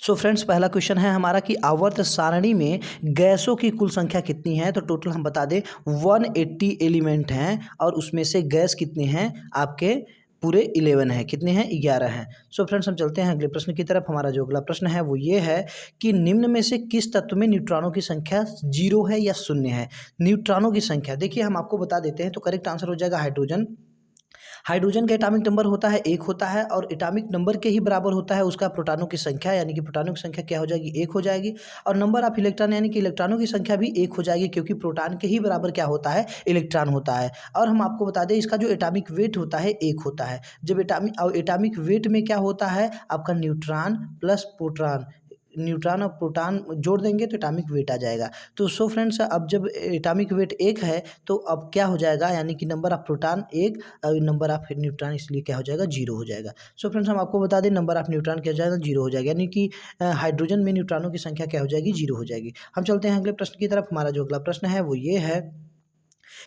So friends, पहला question है हमारा कि आवर्त सारणी में गैसों की कुल संख्या कितनी है। तो टोटल हम बता दें 180 एलिमेंट हैं और उसमें से गैस कितने हैं आपके पूरे 11 हैं। कितने हैं? 11 हैं। सो फ्रेंड्स, हम चलते हैं अगले प्रश्न की तरफ। हमारा जो अगला प्रश्न है वो ये है कि निम्न में से किस तत्व में न्यूट्रॉनों की संख्या 0 है या 0 है। न्यूट्रॉनों की संख्या देखिए हम आपको बता देते हैं। तो करेक्ट आंसर हो जाएगा हाइड्रोजन। हाइड्रोजन का एटॉमिक नंबर होता है 1 होता है और एटॉमिक नंबर के ही बराबर होता है उसका प्रोटॉनों की संख्या, यानी कि प्रोटॉनों की संख्या क्या हो जाएगी? 1 हो जाएगी। और नंबर ऑफ इलेक्ट्रॉन यानी कि इलेक्ट्रॉनों की संख्या भी 1 हो जाएगी, क्योंकि प्रोटॉन के ही बराबर क्या होता है? इलेक्ट्रॉन होता है। और हम आपको बता दें इसका जो एटॉमिक वेट होता है 1 होता है। जब एटॉमिक वेट में क्या होता है आपका? न्यूट्रॉन प्लस प्रोटॉन, न्यूट्रॉन और प्रोटॉन जोड़ देंगे तो एटॉमिक वेट आ जाएगा। तो सो फ्रेंड्स, अब जब एटॉमिक वेट 1 है तो अब क्या हो जाएगा? यानी कि नंबर ऑफ प्रोटॉन 1 और नंबर ऑफ न्यूट्रॉन इसलिए क्या हो जाएगा? 0 हो जाएगा। सो फ्रेंड्स, हम आपको बता दें नंबर ऑफ न्यूट्रॉन क्या हो जाएगा? 0 हो जाएगा, यानी कि हाइड्रोजन में न्यूट्रॉनों की संख्या क्या हो जाएगी? 0 हो जाएगी। हम चलते हैं अगले प्रश्न की तरफ। हमारा जो अगला प्रश्न है वो ये है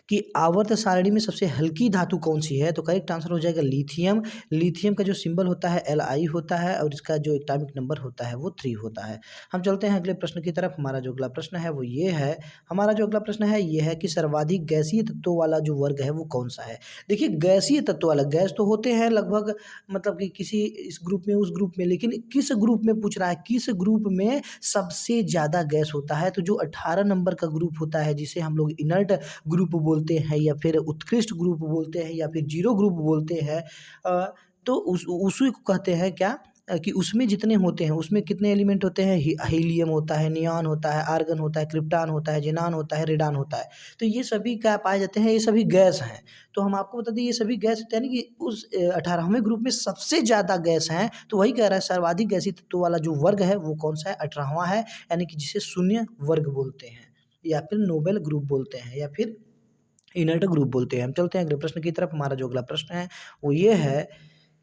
कि आवर्त सारणी में सबसे हल्की धातु कौन सी है। तो करेक्ट आंसर हो जाएगा लिथियम। लिथियम का जो सिंबल होता है Li होता है और इसका जो एटॉमिक नंबर होता है वो 3 होता है। हम चलते हैं अगले प्रश्न की तरफ। हमारा जो अगला प्रश्न है वो ये है हमारा जो अगला प्रश्न है ये है कि सर्वाधिक गैसीय तत्वों वाला जो वर्ग है वो कौन सा है। देखिए गैसीय तत्व वाला, गैस तो होते हैं लगभग, मतलब कि किसी इस ग्रुप में उस ग्रुप में, लेकिन किस ग्रुप में पूछ रहा है, किस ग्रुप में सबसे ज़्यादा गैस होता है। तो जो 18 नंबर का ग्रुप होता है जिसे हम लोग इनर्ट ग्रुप बोलते हैं या फिर उत्कृष्ट ग्रुप बोलते हैं या फिर जीरो ग्रुप बोलते हैं, तो उसी को कहते हैं क्या, कि उसमें जितने होते हैं उसमें कितने एलिमेंट होते हैं? हीलियम होता है, नियॉन होता है, आर्गन होता है, क्रिप्टॉन होता है, ज़ेनॉन होता है, रेडॉन होता है। तो ये सभी क्या पाए जाते हैं? ये सभी गैस हैं। तो हम आपको बता दें ये सभी गैस होते हैं, यानी कि उस 18वें ग्रुप में सबसे ज़्यादा गैस हैं। तो वही कह रहा है सर्वाधिक गैसीय तत्व वाला जो वर्ग है वो कौन सा है? 18वां है, यानी कि जिसे शून्य वर्ग बोलते हैं या फिर नोबेल ग्रुप बोलते हैं या फिर इनर्ट ग्रुप बोलते हैं। हम चलते हैं अगले प्रश्न की तरफ। हमारा जो अगला प्रश्न है वो ये है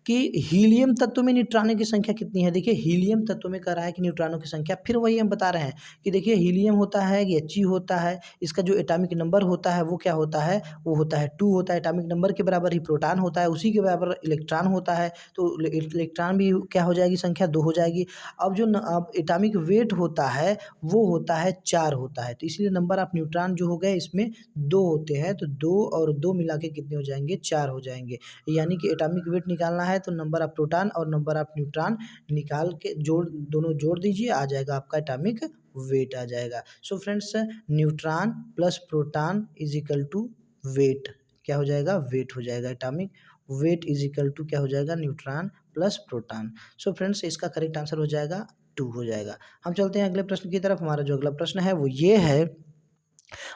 कि हीलियम तत्व में न्यूट्रॉनों की संख्या कितनी है। देखिए हीलियम तत्व में कह रहा है कि न्यूट्रॉनों की संख्या, फिर वही हम बता रहे हैं कि देखिए हीलियम होता है कि He होता है, इसका जो एटॉमिक नंबर होता है वो क्या होता है? वो होता है 2 होता है। एटॉमिक नंबर के बराबर ही प्रोटॉन होता है, उसी के बराबर इलेक्ट्रॉन होता है। तो इलेक्ट्रॉन भी क्या हो जाएगी? संख्या 2 हो जाएगी। अब जो अब एटॉमिक वेट होता है वो होता है 4 होता है। तो इसलिए नंबर ऑफ न्यूट्रॉन जो हो गए इसमें 2 होते हैं, तो 2 और 2 मिला के कितने हो जाएंगे? 4 हो जाएंगे। यानी कि एटॉमिक वेट निकालना है तो नंबर ऑफ प्रोटॉन और नंबर ऑफ न्यूट्रॉन निकाल के दोनों जोड़ दीजिए, आ जाएगा आपका एटॉमिक वेट आ जाएगा। So friends, neutron plus proton is equal to weight, क्या हो जाएगा? वेट हो जाएगा। Atomic weight is equal to क्या हो जाएगा? Neutron plus proton. So friends, इसका करेक्ट आंसर हो जाएगा 2 हो जाएगा। हम चलते हैं अगले प्रश्न की तरफ। हमारा जो अगला प्रश्न है वो ये है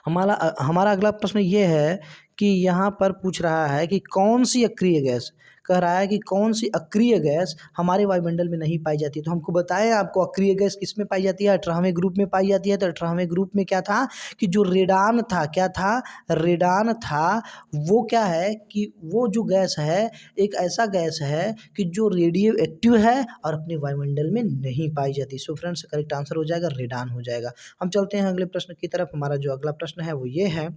हमारा अगला प्रश्न ये है कि यहाँ पर पूछ रहा है कि कौन सी अक्रिय गैस, कह रहा है कि कौन सी अक्रिय गैस हमारे वायुमंडल में नहीं पाई जाती है। तो हमको बताएं आपको अक्रिय गैस किस में पाई जाती है? 18वें ग्रुप में पाई जाती है। तो 18वें ग्रुप में क्या था कि जो रेडान था, क्या था? रेडान था। वो क्या है कि वो जो गैस है एक ऐसा गैस है कि जो रेडियो एक्टिव है और अपने वायुमंडल में नहीं पाई जाती। सो फ्रेंड्स, करेक्ट आंसर हो जाएगा रेडान हो जाएगा। हम चलते हैं अगले प्रश्न की तरफ। हमारा जो अगला प्रश्न है वो ये है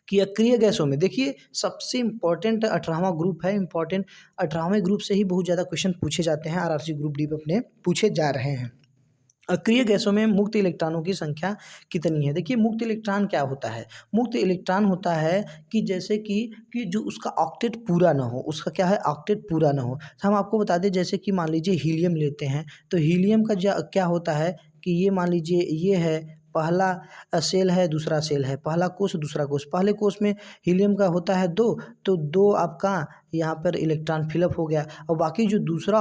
कि अक्रिय गैसों में देखिए सबसे इम्पोर्टेंट 18वां ग्रुप है। इम्पोर्टेंट 18वें ग्रुप से ही बहुत ज़्यादा क्वेश्चन पूछे जाते हैं। आरआरसी ग्रुप डी में अपने पूछे जा रहे हैं। अक्रिय गैसों में मुक्त इलेक्ट्रॉनों की संख्या कितनी है। देखिए मुक्त इलेक्ट्रॉन क्या होता है? मुक्त इलेक्ट्रॉन होता है कि जैसे कि जो उसका ऑक्टेट पूरा ना हो, उसका क्या है? ऑक्टेट पूरा ना हो। तो हम आपको बता दें जैसे कि मान लीजिए हीलियम लेते हैं, तो हीलियम का क्या होता है कि ये मान लीजिए ये है पहला सेल है, दूसरा सेल है, पहला कोष दूसरा कोष। पहले कोष में हीलियम का होता है 2, तो 2 आपका यहाँ पर इलेक्ट्रॉन फिलअप हो गया और बाकी जो दूसरा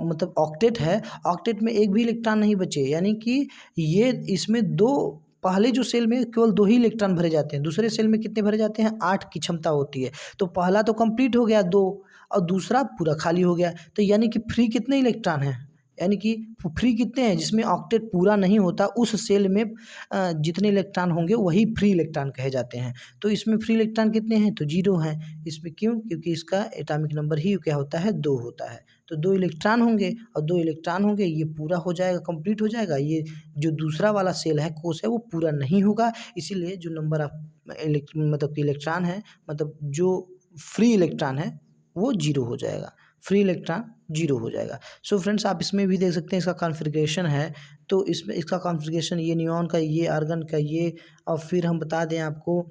मतलब ऑक्टेट है, ऑक्टेट में एक भी इलेक्ट्रॉन नहीं बचे, यानी कि ये इसमें 2, पहले जो सेल में केवल 2 ही इलेक्ट्रॉन भरे जाते हैं, दूसरे सेल में कितने भरे जाते हैं? 8 की क्षमता होती है। तो पहला तो कंप्लीट हो गया 2 और दूसरा पूरा खाली हो गया। तो यानी कि फ्री कितने इलेक्ट्रॉन हैं? यानी कि फ्री कितने हैं? जिसमें ऑक्टेट पूरा नहीं होता उस सेल में जितने इलेक्ट्रॉन होंगे वही फ्री इलेक्ट्रॉन कहे जाते हैं। तो इसमें फ्री इलेक्ट्रॉन कितने हैं? तो 0 हैं। इसमें क्यों? क्योंकि इसका एटॉमिक नंबर ही क्या होता है? 2 होता है। तो 2 इलेक्ट्रॉन होंगे और 2 इलेक्ट्रॉन होंगे, ये पूरा हो जाएगा, कंप्लीट हो जाएगा। ये जो दूसरा वाला सेल है, कोष है, वो पूरा नहीं होगा। इसीलिए जो नंबर ऑफ मतलब कि इलेक्ट्रॉन है, मतलब जो फ्री इलेक्ट्रॉन है वो 0 हो जाएगा। फ्री इलेक्ट्रॉन 0 हो जाएगा। सो फ्रेंड्स आप इसमें भी देख सकते हैं इसका कॉन्फ़िगरेशन है, तो इसमें इसका कॉन्फ़िगरेशन ये नियॉन का, ये आर्गन का, ये, और फिर हम बता दें आपको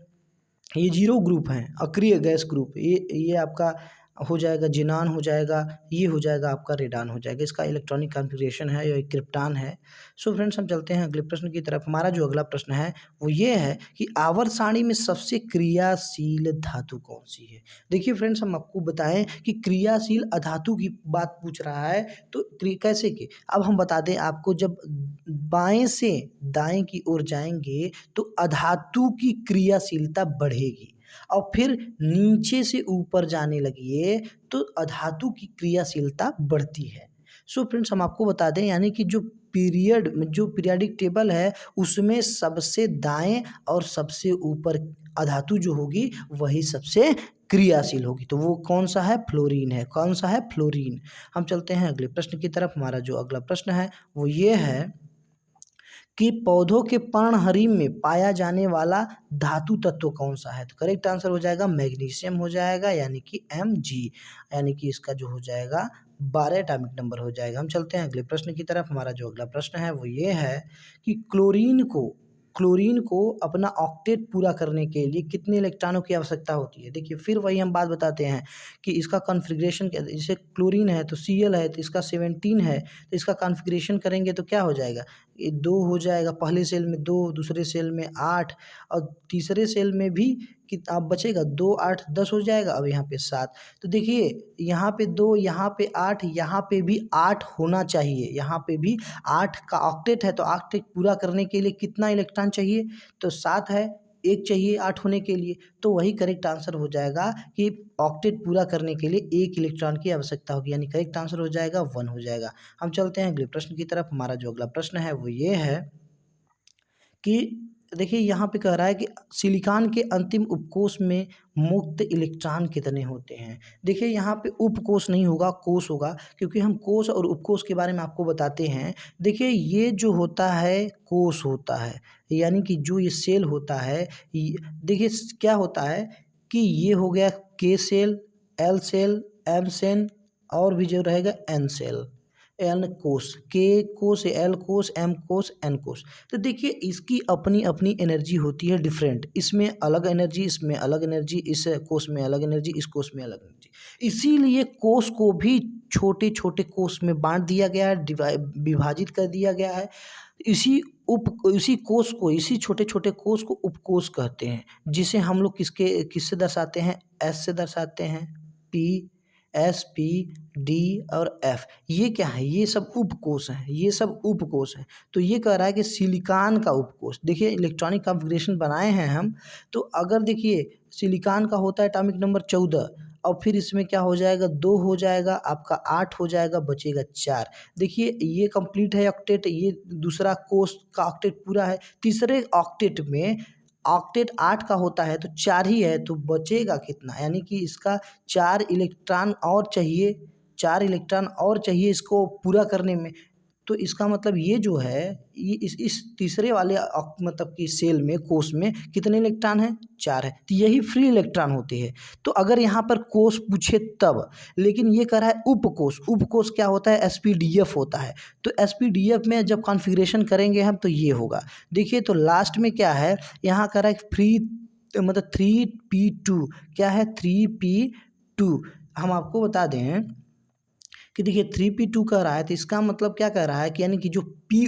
ये 0 ग्रुप हैं, अक्रिय गैस ग्रुप, ये आपका हो जाएगा जिनान हो जाएगा, ये हो जाएगा आपका रेडान हो जाएगा। इसका इलेक्ट्रॉनिक कॉन्फ़िगरेशन है, ये क्रिप्टॉन है। सो फ्रेंड्स हम चलते हैं अगले प्रश्न की तरफ। हमारा जो अगला प्रश्न है वो ये है कि आवर्त सारणी में सबसे क्रियाशील धातु कौन सी है। देखिए फ्रेंड्स हम आपको बताएं कि क्रियाशील अधातु की बात पूछ रहा है, तो कैसे के, अब हम बता दें आपको, जब बाएं से दाएं की ओर जाएंगे तो अधातु की क्रियाशीलता बढ़ेगी, और फिर नीचे से ऊपर जाने लगिए तो अधातु की क्रियाशीलता बढ़ती है। सो फ्रेंड्स हम आपको बता दें, यानी कि जो पीरियाडिक टेबल है उसमें सबसे दाएं और सबसे ऊपर अधातु जो होगी वही सबसे क्रियाशील होगी, तो वो कौन सा है, फ्लोरीन है। कौन सा है, फ्लोरीन। हम चलते हैं अगले प्रश्न की तरफ। हमारा जो अगला प्रश्न है वो ये है कि पौधों के पर्णहरिम में पाया जाने वाला धातु तत्व कौन सा है। तो करेक्ट आंसर हो जाएगा मैग्नीशियम हो जाएगा, यानी कि Mg, यानी कि इसका जो हो जाएगा 12 एटॉमिक नंबर हो जाएगा। हम चलते हैं अगले प्रश्न की तरफ। हमारा जो अगला प्रश्न है वो ये है कि क्लोरीन को अपना ऑक्टेट पूरा करने के लिए कितने इलेक्ट्रॉनों की आवश्यकता होती है। देखिए फिर वही हम बात बताते हैं कि इसका कॉन्फ़िगरेशन, जैसे क्लोरीन है तो Cl है तो इसका 17 है, तो इसका कॉन्फ़िगरेशन करेंगे तो क्या हो जाएगा, ये 2 हो जाएगा, पहले सेल में 2, दूसरे सेल में 8, और तीसरे सेल में भी कितना बचेगा, 2 8 10 हो जाएगा। अब यहाँ पे 7, तो देखिए यहाँ पे 2, यहाँ पे 8, यहाँ पे भी 8 होना चाहिए, यहाँ पे भी 8 का ऑक्टेट है, तो ऑक्टेट पूरा करने के लिए कितना इलेक्ट्रॉन चाहिए, तो 7 है, एक चाहिए 8 होने के लिए, तो वही करेक्ट आंसर हो जाएगा कि ऑक्टेट पूरा करने के लिए 1 इलेक्ट्रॉन की आवश्यकता होगी, यानी करेक्ट आंसर हो जाएगा 1 हो जाएगा। हम चलते हैं अगले प्रश्न की तरफ। हमारा जो अगला प्रश्न है वो ये है कि देखिए यहाँ पे कह रहा है कि सिलिकॉन के अंतिम उपकोष में मुक्त इलेक्ट्रॉन कितने होते हैं। देखिए यहाँ पे उपकोष नहीं होगा, कोष होगा, क्योंकि हम कोष और उपकोष के बारे में आपको बताते हैं। देखिए ये जो होता है कोष होता है, यानी कि जो ये सेल होता है, देखिए क्या होता है कि ये हो गया K shell, L shell, M shell, और भी जो रहेगा एन सेल, एन कोष, के कोष, एल कोष, एम कोष, एन कोष। तो देखिए इसकी अपनी अपनी एनर्जी होती है डिफरेंट, इसमें अलग एनर्जी, इसमें अलग एनर्जी, इस कोष में अलग एनर्जी, इस कोष में अलग एनर्जी। इसीलिए कोष को भी छोटे छोटे कोष में बांट दिया गया है, विभाजित कर दिया गया है। इसी कोष को, इसी छोटे छोटे कोष को उपकोष कहते हैं, जिसे हम लोग किससे दर्शाते हैं, एस से दर्शाते हैं, पी, एस, पी, डी और एफ। ये क्या है, ये सब उपकोष हैं, ये सब उपकोष हैं। तो ये कह रहा है कि सिलिकॉन का उपकोष, देखिए इलेक्ट्रॉनिक कॉन्फ़िगरेशन बनाए हैं हम, तो अगर देखिए सिलिकॉन का होता है एटॉमिक नंबर 14, और फिर इसमें क्या हो जाएगा, 2 हो जाएगा, आपका 8 हो जाएगा, बचेगा 4। देखिए ये कंप्लीट है ऑक्टेट, ये दूसरा कोष का ऑक्टेट पूरा है। तीसरे ऑक्टेट में ऑक्टेट 8 का होता है तो 4 ही है, तो बचेगा कितना, यानी कि इसका 4 इलेक्ट्रॉन और चाहिए, 4 इलेक्ट्रॉन और चाहिए इसको पूरा करने में। तो इसका मतलब ये जो है, ये इस तीसरे वाले मतलब कि सेल में, कोष में कितने इलेक्ट्रॉन हैं, 4 है, तो यही फ्री इलेक्ट्रॉन होते हैं। तो अगर यहाँ पर कोष पूछे तब, लेकिन ये कह रहा है उपकोष। उपकोष क्या होता है, SPDF होता है। तो SPDF में जब कॉन्फ़िगरेशन करेंगे हम तो ये होगा। देखिए तो लास्ट में क्या है, यहाँ कह रहा है फ्री, मतलब 3p2, क्या है 3p2। हम आपको बता दें कि देखिए 3p2 कह रहा है, तो इसका मतलब क्या कह रहा है कि यानी कि जो p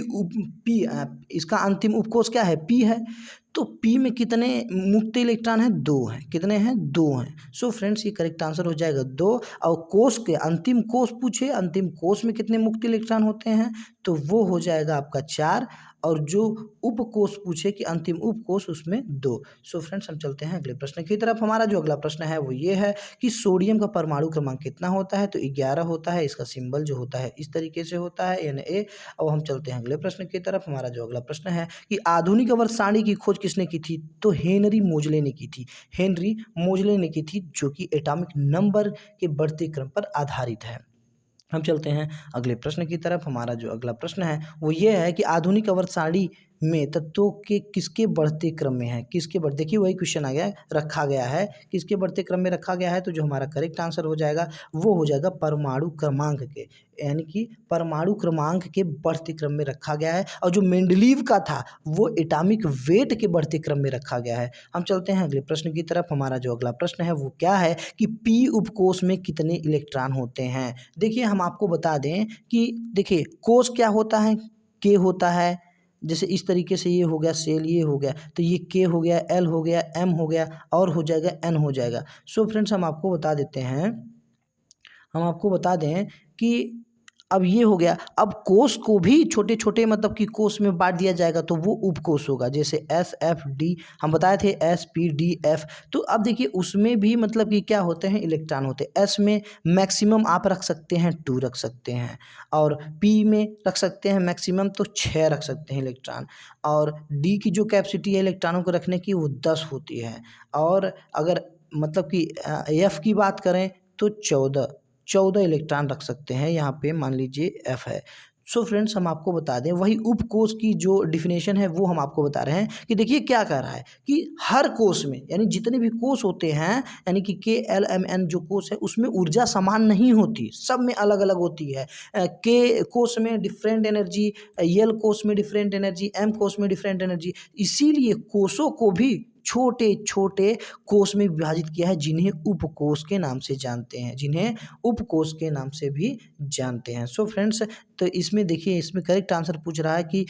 इसका अंतिम उपकोष क्या है, p है, तो p में कितने मुक्त इलेक्ट्रॉन हैं, 2 हैं। कितने हैं, 2 हैं। सो फ्रेंड्स ये करेक्ट आंसर हो जाएगा 2। और कोष के अंतिम कोष पूछे, अंतिम कोष में कितने मुक्त इलेक्ट्रॉन होते हैं, तो वो हो जाएगा आपका 4। और जो उपकोष पूछे कि अंतिम उपकोष, उसमें 2। सो फ्रेंड्स हम चलते हैं अगले प्रश्न की तरफ। हमारा जो अगला प्रश्न है वो ये है कि सोडियम का परमाणु क्रमांक कितना होता है, तो 11 होता है। इसका सिंबल जो होता है इस तरीके से होता है, Na। अब हम चलते हैं अगले प्रश्न की तरफ। हमारा जो अगला प्रश्न है कि आधुनिक आवर्त सारणी की खोज किसने की थी, तो हेनरी मोजले ने की थी। हेनरी मोजले ने की थी, जो कि एटॉमिक नंबर के बढ़ते क्रम पर आधारित है। हम चलते हैं अगले प्रश्न की तरफ। हमारा जो अगला प्रश्न है वो ये है कि आधुनिक आवर्त सारणी में तत्वों के किसके बढ़ते क्रम में है, किसके बढ़ देखिए वही क्वेश्चन आ गया, रखा गया है, किसके बढ़ते क्रम में रखा गया है, तो जो हमारा करेक्ट आंसर हो जाएगा वो हो जाएगा परमाणु क्रमांक के, यानी कि परमाणु क्रमांक के बढ़ते क्रम में रखा गया है। और जो मेंडलीव का था वो एटॉमिक वेट के बढ़ते क्रम में रखा गया है। हम चलते हैं अगले प्रश्न की तरफ। हमारा जो अगला प्रश्न है वो क्या है कि पी उपकोष में कितने इलेक्ट्रॉन होते हैं। देखिए हम आपको बता दें कि देखिए कोष क्या होता है, के होता है, जैसे इस तरीके से ये हो गया सेल, ये हो गया, तो ये के हो गया, एल हो गया, एम हो गया और हो जाएगा एन हो जाएगा। सो फ्रेंड्स हम आपको बता देते हैं, हम आपको बता दें कि अब ये हो गया। अब कोष को भी छोटे छोटे मतलब कि कोष में बांट दिया जाएगा तो वो उपकोष होगा, जैसे एस एफ डी हम बताए थे, एस पी डी एफ। तो अब देखिए उसमें भी मतलब कि क्या होते हैं, इलेक्ट्रॉन होते हैं। एस में मैक्सिमम आप रख सकते हैं 2 रख सकते हैं, और पी में रख सकते हैं मैक्सिमम तो 6 रख सकते हैं इलेक्ट्रॉन, और डी की जो कैपेसिटी है इलेक्ट्रॉनों को रखने की वो 10 होती है। और अगर मतलब कि एफ की बात करें तो 14 इलेक्ट्रॉन रख सकते हैं, यहाँ पे मान लीजिए एफ है। सो फ्रेंड्स हम आपको बता दें वही उपकोष की जो डिफिनेशन है वो हम आपको बता रहे हैं कि देखिए क्या कह रहा है कि हर कोष में यानी जितने भी कोष होते हैं, यानी कि के एल एम एन जो कोष है उसमें ऊर्जा समान नहीं होती, सब में अलग अलग होती है। के कोष में डिफरेंट एनर्जी, एल कोष में डिफरेंट एनर्जी, एम कोष में डिफरेंट एनर्जी, इसीलिए कोषों को भी छोटे छोटे कोष में विभाजित किया है जिन्हें उपकोष के नाम से जानते हैं, जिन्हें उपकोष के नाम से भी जानते हैं। सो फ्रेंड्स तो इसमें देखिए इसमें करेक्ट आंसर पूछ रहा है कि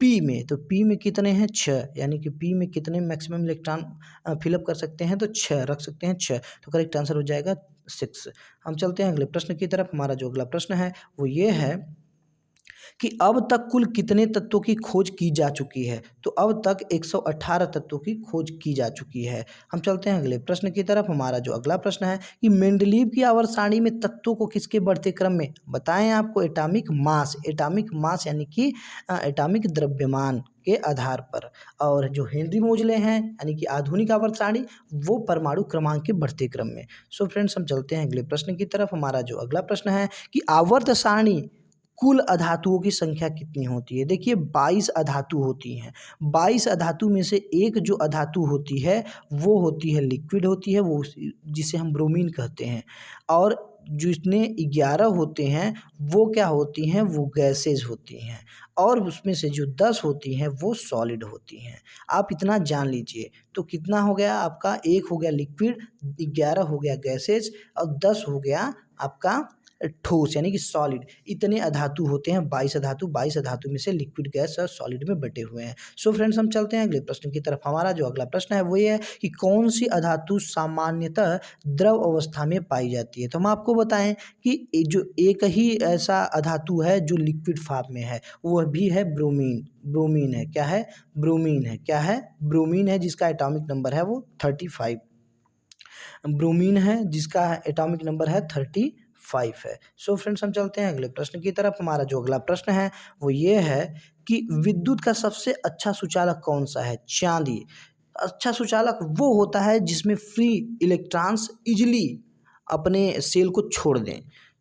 पी में, तो पी में कितने हैं 6, यानी कि पी में कितने मैक्सिमम इलेक्ट्रॉन फिलअप कर सकते हैं, तो 6 रख सकते हैं 6, तो करेक्ट आंसर हो जाएगा 6। हम चलते हैं अगले प्रश्न की तरफ। हमारा जो अगला प्रश्न है वो ये है कि अब तक कुल कितने तत्वों की खोज की जा चुकी है, तो अब तक 118 तत्वों की खोज की जा चुकी है। हम चलते हैं अगले प्रश्न की तरफ। हमारा जो अगला प्रश्न है कि मेंडलीव की आवर्त सारणी में तत्वों को किसके बढ़ते क्रम में बताएं आपको, एटॉमिक मास, एटॉमिक मास यानी कि एटॉमिक द्रव्यमान के आधार पर, और जो हेनरी मोजले हैं यानी कि आधुनिक आवर्त सारणी वो परमाणु क्रमांक के बढ़ते क्रम में। सो फ्रेंड्स हम चलते हैं अगले प्रश्न की तरफ। हमारा जो अगला प्रश्न है कि आवर्त सारणी कुल अधातुओं की संख्या कितनी होती है। देखिए 22 अधातु होती हैं, 22 अधातु में से एक जो अधातु होती है वो होती है लिक्विड होती है, वो जिसे हम ब्रोमीन कहते हैं, और जितने 11 होते हैं वो क्या होती हैं, वो गैसेज होती हैं, और उसमें से जो 10 होती हैं वो सॉलिड होती हैं। आप इतना जान लीजिए, तो कितना हो गया आपका, 1 हो गया लिक्विड, 11 हो गया गैसेज, और 10 हो गया आपका ठोस यानी कि सॉलिड। इतने अधातु होते हैं, 22 अधातु, 22 अधातु में से लिक्विड गैस और सॉलिड में बटे हुए हैं। सो फ्रेंड्स हम चलते हैं अगले प्रश्न की तरफ। हमारा जो अगला प्रश्न है वो ये है कि कौन सी अधातु सामान्यतः द्रव अवस्था में पाई जाती है। तो हम आपको बताएं कि जो एक ही ऐसा अधातु है जो लिक्विड फॉर्म में है, वह भी है ब्रोमीन। ब्रोमीन है, क्या है, ब्रोमीन है, क्या है, ब्रोमीन है, जिसका एटॉमिक नंबर है वो 35। ब्रोमीन है जिसका एटॉमिक नंबर है 35 है। सो फ्रेंड्स हम चलते हैं अगले प्रश्न की तरफ। हमारा जो अगला प्रश्न है वो ये है कि विद्युत का सबसे अच्छा सुचालक कौन सा है। चांदी। अच्छा सुचालक वो होता है जिसमें फ्री इलेक्ट्रॉन्स इजिली अपने सेल को छोड़ दें।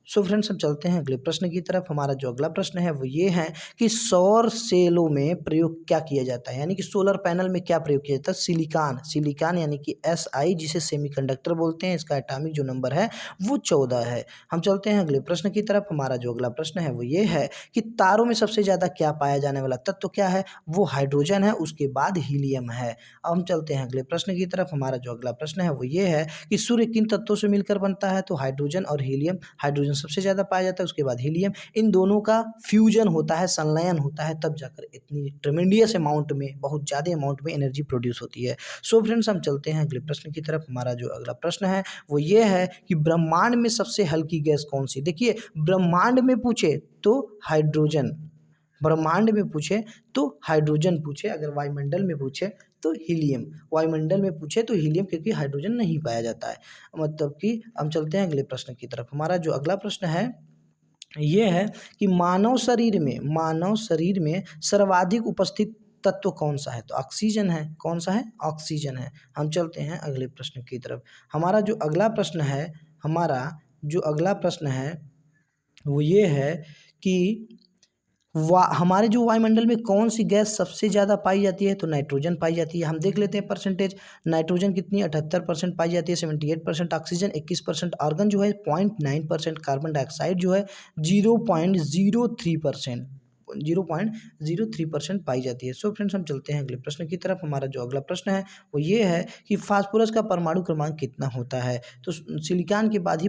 सो फ्रेंड्स हम चलते हैं अगले प्रश्न की तरफ। हमारा जो अगला प्रश्न है वो ये है कि सौर सेलों में प्रयोग क्या किया जाता है, यानी कि सोलर पैनल में क्या प्रयोग किया जाता है। सिलिकॉन, सिलिकॉन यानी कि Si, जिसे सेमीकंडक्टर बोलते हैं, इसका एटॉमिक जो नंबर है वो 14 है। हम चलते हैं अगले प्रश्न की तरफ। हमारा जो अगला प्रश्न है वो ये है कि तारों में सबसे ज़्यादा क्या पाया जाने वाला तत्व क्या है, वो हाइड्रोजन है, उसके बाद हीलियम है। अब हम चलते हैं अगले प्रश्न की तरफ। हमारा जो अगला प्रश्न है वो ये है कि सूर्य किन तत्वों से मिलकर बनता है, तो हाइड्रोजन और हीलियम। हाइड्रोजन सबसे ज़्यादा पाया जाता है, उसके बाद हीलियम। इन दोनों का फ्यूजन होता है, संलयन होता है, तब जाकर इतनी ट्रेमेंडियस अमाउंट में, बहुत ज़्यादा अमाउंट में एनर्जी प्रोड्यूस होती है। सो फ्रेंड्स हम चलते हैं अगले प्रश्न की तरफ। हमारा जो अगला प्रश्न है वो ये है कि ब्रह्मांड में सबसे हल्की गैस कौन सी। देखिए ब्रह्मांड में पूछे तो हाइड्रोजन, ब्रह्मांड में पूछे तो हाइड्रोजन पूछे, अगर वायुमंडल में पूछे तो हीलियम, वायुमंडल में पूछे तो हीलियम, क्योंकि हाइड्रोजन नहीं पाया जाता है। मतलब कि हम चलते हैं अगले प्रश्न की तरफ। हमारा जो अगला प्रश्न है ये है कि मानव शरीर में सर्वाधिक उपस्थित तत्व कौन सा है, तो ऑक्सीजन है। कौन सा है, ऑक्सीजन है। हम चलते हैं अगले प्रश्न की तरफ। हमारा जो अगला प्रश्न है, हमारा जो अगला प्रश्न है वो ये है कि हमारे जो वायुमंडल में कौन सी गैस सबसे ज़्यादा पाई जाती है, तो नाइट्रोजन पाई जाती है। हम देख लेते हैं परसेंटेज। नाइट्रोजन कितनी 78% पाई जाती है, 78%, ऑक्सीजन 21%, आर्गन जो है 0.9%, कार्बन डाइऑक्साइड जो है 0.03%, 0.03% पाई जाती है। सो फ्रेंड्स, हम चलते हैं अगले प्रश्न की तरफ। हमारा जो अगला प्रश्न है वो ये है कि फास्फोरस का परमाणु क्रमांक कितना होता है। तो सिलिकॉन के बाद ही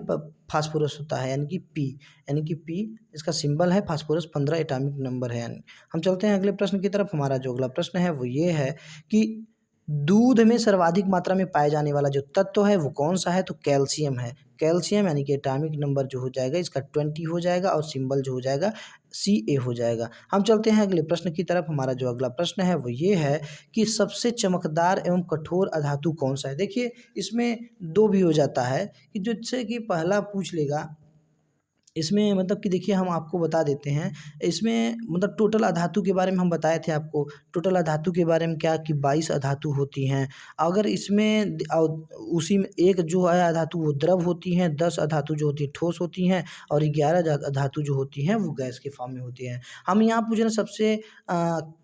फास्फोरस होता है, यानी कि पी, यानी कि पी इसका सिंबल है। फास्फोरस 15 एटॉमिक नंबर है। यानी हम चलते हैं अगले प्रश्न की तरफ। हमारा जो अगला प्रश्न है वो ये है कि दूध में सर्वाधिक मात्रा में पाए जाने वाला जो तत्व है वो कौन सा है, तो कैल्शियम है। कैल्शियम यानी कि एटॉमिक नंबर जो हो जाएगा इसका 20 हो जाएगा और सिंबल जो हो जाएगा Ca हो जाएगा। हम चलते हैं अगले प्रश्न की तरफ। हमारा जो अगला प्रश्न है वो ये है कि सबसे चमकदार एवं कठोर अधातु कौन सा है। देखिए, इसमें दो भी हो जाता है कि जैसे कि पहला पूछ लेगा, इसमें मतलब कि देखिए हम आपको बता देते हैं, इसमें मतलब टोटल अधातु के बारे में हम बताए थे आपको। टोटल अधातु के बारे में क्या कि 22 अधातु होती हैं। अगर इसमें उसी में एक जो है अधातु वो द्रव होती हैं, 10 अधातु जो होती है ठोस होती हैं, और 11 अधातु जो होती हैं वो गैस के फॉर्म में होती हैं। हम यहाँ पूछ रहे हैं सबसे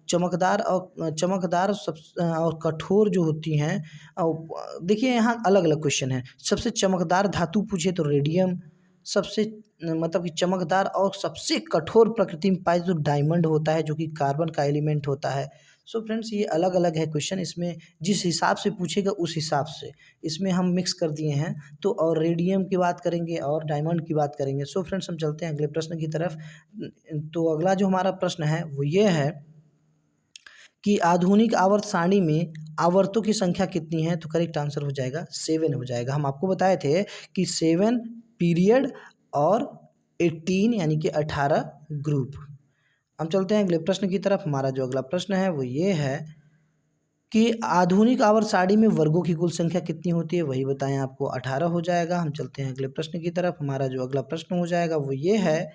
चमकदार और कठोर जो होती हैं। देखिए यहाँ अलग अलग क्वेश्चन है। सबसे चमकदार धातु पूछे तो रेडियम, सबसे मतलब कि चमकदार और सबसे कठोर प्रकृति में पाए तो डायमंड होता है, जो कि कार्बन का एलिमेंट होता है। सो फ्रेंड्स, ये अलग अलग है क्वेश्चन। इसमें जिस हिसाब से पूछेगा उस हिसाब से इसमें हम मिक्स कर दिए हैं। तो और रेडियम की बात करेंगे और डायमंड की बात करेंगे। सो फ्रेंड्स, हम चलते हैं अगले प्रश्न की तरफ। तो अगला जो हमारा प्रश्न है वो ये है कि आधुनिक आवर्त सारणी में आवर्तों की संख्या कितनी है। तो करेक्ट आंसर हो जाएगा 7 हो जाएगा। हम आपको बताए थे कि 7 पीरियड और 18 यानी कि 18 ग्रुप। हम चलते हैं अगले प्रश्न की तरफ। हमारा जो अगला प्रश्न है वो ये है कि आधुनिक आवर्त सारणी में वर्गों की कुल संख्या कितनी होती है, वही बताएं आपको 18 हो जाएगा। हम चलते हैं अगले प्रश्न की तरफ। हमारा जो अगला प्रश्न हो जाएगा वो ये है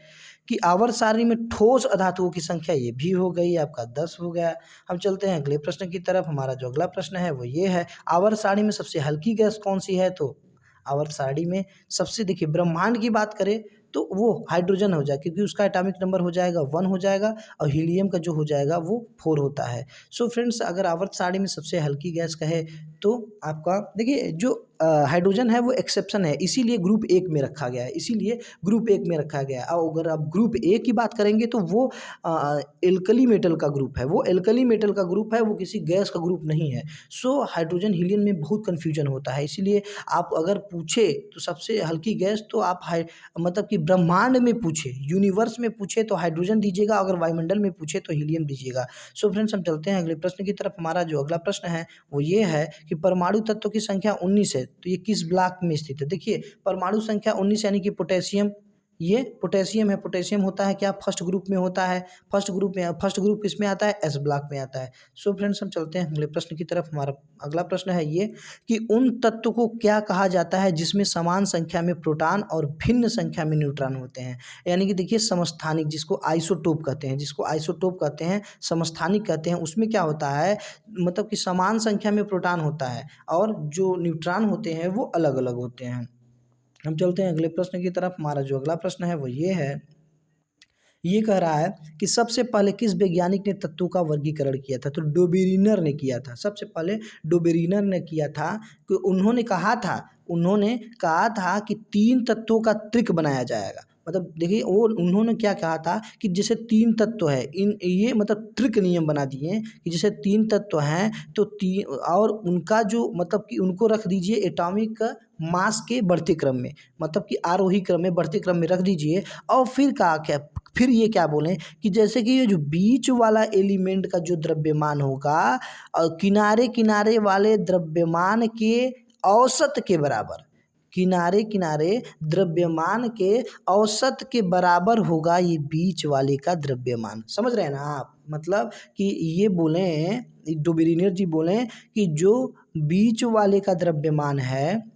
कि आवर्त सारणी में ठोस अधातुओं की संख्या, ये भी हो गई आपका 10 हो गया। हम चलते हैं अगले प्रश्न की तरफ। हमारा जो अगला प्रश्न है वो ये है, आवर्त सारणी में सबसे हल्की गैस कौन सी है। तो आवर्त सारणी में सबसे, देखिए ब्रह्मांड की बात करें तो वो हाइड्रोजन हो जाए, क्योंकि उसका एटॉमिक नंबर हो जाएगा 1 हो जाएगा, और हीलियम का जो हो जाएगा वो 4 होता है। सो फ्रेंड्स, अगर आवर्त सारणी में सबसे हल्की गैस कहे तो आपका देखिए जो हाइड्रोजन है वो एक्सेप्शन है, इसीलिए ग्रुप 1 में रखा गया है, इसीलिए ग्रुप 1 में रखा गया है। और अगर आप ग्रुप ए की बात करेंगे तो वो एल्कली मेटल का ग्रुप है, वो एल्कली मेटल का ग्रुप है, वो किसी गैस का ग्रुप नहीं है। सो हाइड्रोजन हीलियम में बहुत कन्फ्यूजन होता है, इसीलिए आप अगर पूछे तो सबसे हल्की गैस तो आप मतलब कि ब्रह्मांड में पूछे, यूनिवर्स में पूछे तो हाइड्रोजन दीजिएगा, अगर वायुमंडल में पूछे तो हीलियम दीजिएगा। सो फ्रेंड्स, हम चलते हैं अगले प्रश्न की तरफ। हमारा जो अगला प्रश्न है वो ये है कि परमाणु तत्व की संख्या 19 है, तो ये किस ब्लॉक में स्थित है। देखिए, परमाणु संख्या 19 यानी कि पोटेशियम, ये पोटेशियम है। पोटेशियम होता है क्या, फर्स्ट ग्रुप में होता है। फर्स्ट ग्रुप किसमें आता है, एस ब्लॉक में आता है। सो फ्रेंड्स, हम चलते हैं अगले प्रश्न की तरफ। हमारा अगला प्रश्न है ये कि उन तत्व को क्या कहा जाता है जिसमें समान संख्या में प्रोटॉन और भिन्न संख्या में न्यूट्रॉन होते हैं। यानी कि देखिए समस्थानिक, जिसको आइसोटोप कहते हैं, समस्थानिक कहते हैं, उसमें क्या होता है, मतलब कि समान संख्या में प्रोटॉन होता है और जो न्यूट्रॉन होते हैं वो अलग अलग होते हैं। हम चलते हैं अगले प्रश्न की तरफ। हमारा जो अगला प्रश्न है वो ये है, ये कह रहा है कि सबसे पहले किस वैज्ञानिक ने तत्वों का वर्गीकरण किया था। तो डोबेरिनर ने किया था, सबसे पहले डोबेरिनर ने किया था। कि उन्होंने कहा था कि 3 तत्वों का त्रिक बनाया जाएगा। मतलब देखिए, वो उन्होंने क्या कहा था कि जैसे 3 तत्व है, ये मतलब त्रिक नियम बना दिए कि जैसे 3 तत्व हैं तो 3, और उनका जो मतलब कि उनको रख दीजिए एटॉमिक मास के बढ़ते क्रम में, मतलब कि आरोही क्रम में, बढ़ते क्रम में रख दीजिए। और फिर ये क्या बोलें कि जैसे कि ये जो बीच वाला एलिमेंट का जो द्रव्यमान होगा और किनारे किनारे वाले द्रव्यमान के औसत के बराबर, किनारे द्रव्यमान के औसत के बराबर होगा ये बीच वाले का द्रव्यमान। समझ रहे हैं ना आप, मतलब कि ये बोलें, डोबेरिनर जी बोलें कि जो बीच वाले का द्रव्यमान है,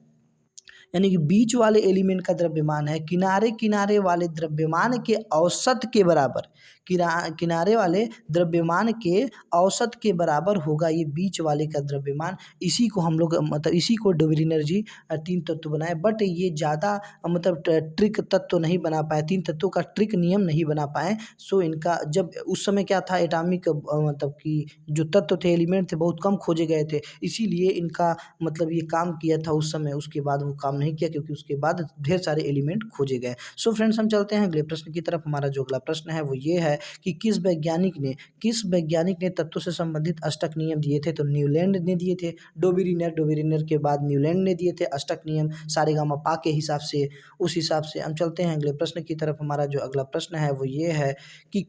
यानी कि बीच वाले एलिमेंट का द्रव्यमान है किनारे किनारे वाले द्रव्यमान के औसत के बराबर, किनारे वाले द्रव्यमान के औसत के बराबर होगा, ये बीच वाले का द्रव्यमान। इसी को हम लोग मतलब इसी को डोवेरी एनर्जी 3 तत्व बनाए, बट ये ज़्यादा मतलब ट्रिक तत्व नहीं बना पाए, 3 तत्वों का ट्रिक नियम नहीं बना पाए। सो इनका जब उस समय क्या था, एटॉमिक मतलब कि जो तत्व थे, एलिमेंट थे, बहुत कम खोजे गए थे, इसीलिए इनका मतलब ये काम किया था उस समय। उसके बाद वो काम नहीं किया क्योंकि उसके बाद ढेर सारे एलिमेंट खोजे गए। सो फ्रेंड्स, हम चलते हैं अगले प्रश्न की तरफ। हमारा जो अगला प्रश्न है वो ये है कि किस वैज्ञानिक ने तत्वों से संबंधित अष्टक नियम दिए थे? तो न्यूलैंड ने दिए थे। डोबेरिनर के बाद न्यूलैंड ने दिए थे अष्टक नियम सारेगामापा के हिसाब से। उस हिसाब से हम चलते हैं अगले प्रश्न की तरफ। हमारा जो अगला प्रश्न है वो ये है कि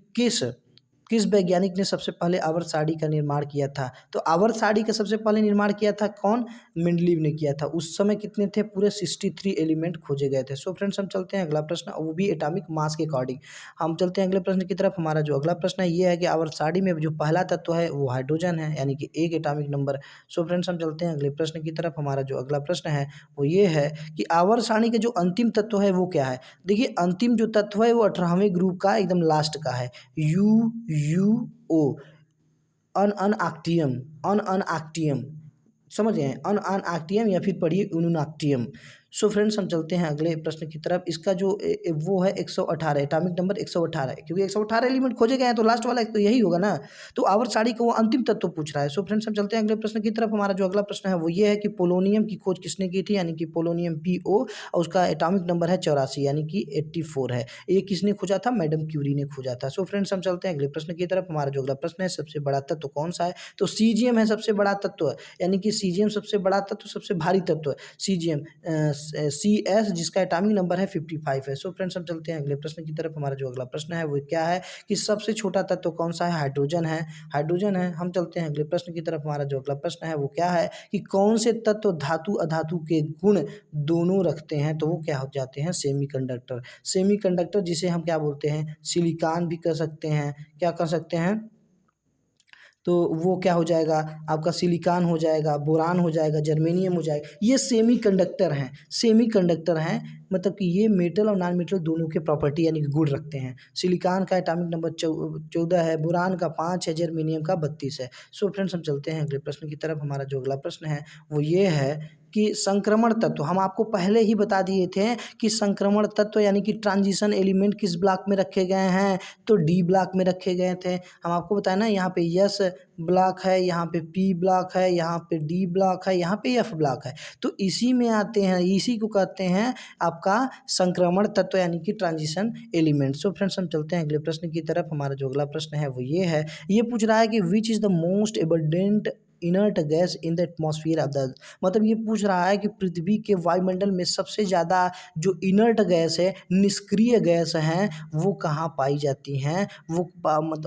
किस वैज्ञानिक ने सबसे पहले आवर्त सारणी का निर्माण किया था? तो आवर्त सारणी का सबसे पहले निर्माण किया था कौन? मेंडलीव ने किया था। उस समय कितने थे? पूरे 63 एलिमेंट खोजे गए थे। सो फ्रेंड्स, हम चलते हैं अगला प्रश्न, वो भी एटॉमिक मास के अकॉर्डिंग। हम चलते हैं अगले प्रश्न की तरफ। हमारा जो अगला प्रश्न है ये है कि आवर्त सारणी में जो पहला तत्व है वो हाइड्रोजन है, यानी कि 1 एटॉमिक नंबर। सो फ्रेंड्स, हम चलते हैं अगले प्रश्न की तरफ। हमारा जो अगला प्रश्न है वो ये है कि आवर्त सारणी के जो अंतिम तत्व है वो क्या है? देखिए, अंतिम जो तत्व है वो 18वें ग्रुप का एकदम लास्ट का है, UUO, अनअनआक्टियम। समझ गए? अनअनआक्टियम या फिर पढ़िए उनुनाक्टियम। सो फ्रेंड्स, हम चलते हैं अगले प्रश्न की तरफ। इसका जो वो है 118, एटॉमिक नंबर 118 है, क्योंकि 118 एलिमेंट खोजे गए हैं तो लास्ट वाला तो यही होगा ना। तो आवर्त सारणी का वो अंतिम तत्व पूछ रहा है। सो फ्रेंड्स, हम चलते हैं अगले प्रश्न की तरफ। हमारा जो अगला प्रश्न है वो ये है कि पोलोनियम की खोज किसने की थी? यानी कि पोलोनियम PO, और उसका एटॉमिक नंबर है 84, यानी कि 84 है। ये किसने खोजा था? मैडम क्यूरी ने खोजा था। सो फ्रेंड्स, हम चलते हैं अगले प्रश्न की तरफ। हमारा जो अगला प्रश्न है, सबसे बड़ा तत्व कौन सा है? तो सीजियम है सबसे बड़ा तत्व, यानी कि सीजियम सबसे बड़ा तत्व, सबसे भारी तत्व है सीजियम, CS, जिसका एटॉमिक नंबर है 55 है। सो फ्रेंड्स, हम चलते हैं अगले प्रश्न की तरफ। हमारा जो अगला प्रश्न है वो क्या है कि सबसे छोटा तत्व कौन सा है? हाइड्रोजन है। हम चलते हैं अगले प्रश्न की तरफ। हमारा जो अगला प्रश्न है वो क्या है कि कौन से तत्व धातु अधातु के गुण दोनों रखते हैं? तो वो क्या हो जाते हैं? सेमीकंडक्टर, जिसे हम क्या बोलते हैं? सिलिकॉन भी कर सकते हैं। क्या कर सकते हैं? तो वो क्या हो जाएगा? आपका सिलिकॉन हो जाएगा, बोरान हो जाएगा, जर्मेनियम हो जाएगा। ये सेमीकंडक्टर हैं, मतलब कि ये मेटल और नॉन मेटल दोनों के प्रॉपर्टी यानी कि गुण रखते हैं। सिलिकॉन का एटॉमिक नंबर 14 है, बोरान का 5 है, जर्मेनियम का 32 है। सो फ्रेंड्स, हम चलते हैं अगले प्रश्न की तरफ। हमारा जो अगला प्रश्न है वो ये है कि संक्रमण तत्व, हम आपको पहले ही बता दिए थे कि संक्रमण तत्व यानी कि ट्रांजिशन एलिमेंट किस ब्लॉक में रखे गए हैं? तो D ब्लॉक में रखे गए थे। हम आपको बताया ना, यहाँ पे S ब्लॉक है, यहाँ पे P ब्लॉक है, यहाँ पे D ब्लॉक है, यहाँ पे F ब्लॉक है। तो इसी में आते हैं, इसी को कहते हैं आपका संक्रमण तत्व यानी कि ट्रांजिशन एलिमेंट। सो फ्रेंड्स, हम चलते हैं अगले प्रश्न की तरफ। हमारा जो अगला प्रश्न है वो ये है, ये पूछ रहा है कि which is the most abundant inert gas in the atmosphere of the, मतलब ये पूछ रहा है कि पृथ्वी के वायुमंडल में सबसे ज़्यादा जो इनर्ट गैस है, निष्क्रिय गैस हैं, वो कहाँ पाई जाती हैं? वो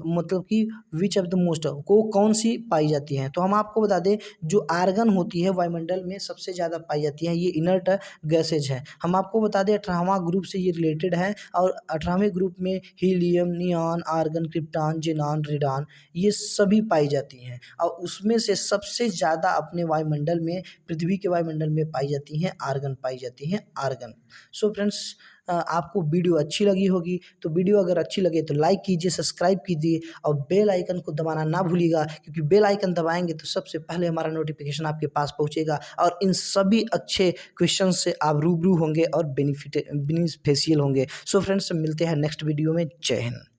मतलब कि विच ऑफ द मोस्ट, को कौन सी पाई जाती हैं? तो हम आपको बता दें, जो आर्गन होती है वायुमंडल में सबसे ज़्यादा पाई जाती है, ये इनर्ट गैसेज है। हम आपको बता दें 18वां ग्रुप से ये रिलेटेड है, और 18वें ग्रुप में helium, neon, argon, krypton, xenon, radon, ये सभी पाई जाती हैं। और उसमें से सबसे ज़्यादा अपने वायुमंडल में, पृथ्वी के वायुमंडल में पाई जाती हैं आर्गन, आर्गन। सो फ्रेंड्स, आपको वीडियो अच्छी लगी होगी, तो वीडियो अगर अच्छी लगे तो लाइक कीजिए, सब्सक्राइब कीजिए और बेल आइकन को दबाना ना भूलिएगा, क्योंकि बेल आइकन दबाएंगे तो सबसे पहले हमारा नोटिफिकेशन आपके पास पहुंचेगा और इन सभी अच्छे क्वेश्चन से आप रूबरू होंगे और बेनिफिशियल होंगे। सो फ्रेंड्स, मिलते हैं नेक्स्ट वीडियो में। जय हिंद।